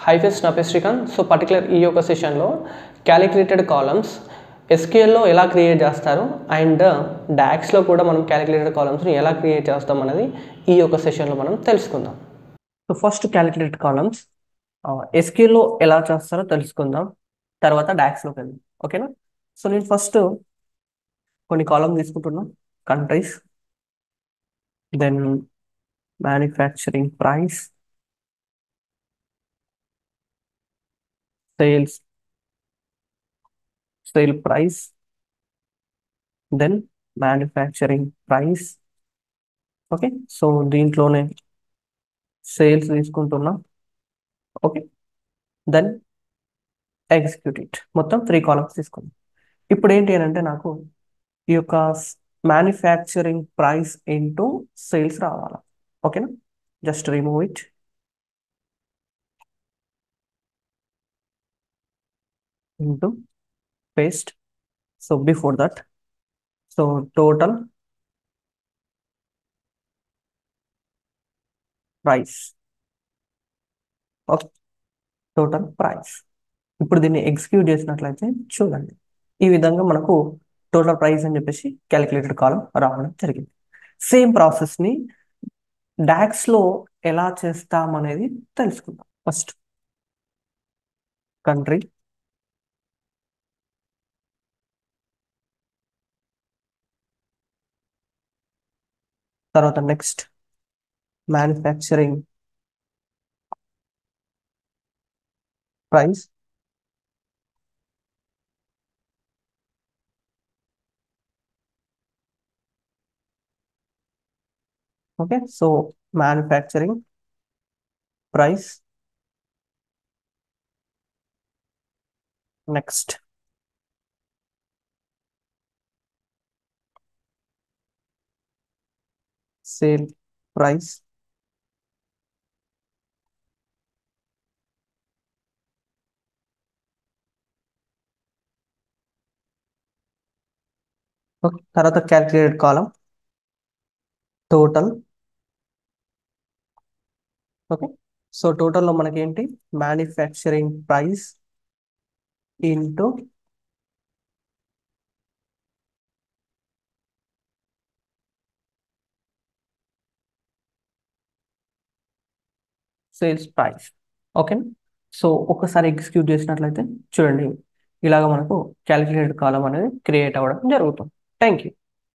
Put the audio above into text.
Hi friends, నా పేరు Srikanth. So particular ఈ యొక్క సెషన్లో క్యాలిక్యులేటెడ్ కాలమ్స్ ఎస్క్యూఎల్లో ఎలా క్రియేట్ చేస్తారు అండ్ డాక్స్లో కూడా మనం క్యాలిక్యులేటెడ్ కాలమ్స్ని ఎలా క్రియేట్ చేస్తాం అనేది ఈ యొక్క సెషన్లో మనం తెలుసుకుందాం. సో ఫస్ట్ క్యాలిక్యులేటెడ్ కాలమ్స్ ఎస్క్యూఎల్లో ఎలా చేస్తారో తెలుసుకుందాం, తర్వాత డాక్స్లోకి వెళ్దాం. ఓకేనా? సో నేను ఫస్ట్ కొన్ని కాలమ్ తీసుకుంటున్నా. Countries, then manufacturing price, sale price, then manufacturing price. Okay, so దీంట్లోనే సేల్స్ తీసుకుంటున్నా. Okay, then execute it. మొత్తం 3 కాలమ్స్ తీసుకున్నాం. ఇప్పుడు ఏంటి అని అంటే నాకు ఈ యొక్క మ్యానుఫ్యాక్చరింగ్ ప్రైస్ ఇంటూ సేల్స్ రావాలా. ఓకేనా? Just remove it. Into paste. So before that, so total price. Okay, total price. ఇప్పుడు దీన్ని ఎగ్జిక్యూట్ చేసినట్లయితే చూడండి, ఈ విధంగా మనకు టోటల్ ప్రైస్ అని చెప్పేసి క్యాలిక్యులేటెడ్ కాలం రావడం జరిగింది. సేమ్ ప్రాసెస్ని డాక్స్లో ఎలా చేస్తామనేది తెలుసుకుందాం. ఫస్ట్ కంట్రీ, తర్వాత next manufacturing price, okay. So manufacturing price, next sale price, okay. తర్వాత క్యాలిక్యులేటెడ్ కాలం టోటల్. ఓకే, సో టోటల్లో మనకి ఏంటి, manufacturing price into sales price. Okay, so ఒకసారి ఎగ్జిక్యూట్ చేసినట్లయితే చూడండి, ఇలాగ మనకు క్యాలిక్యులేటెడ్ కాలం అనేది క్రియేట్ అవ్వడం జరుగుతుంది. Thank you.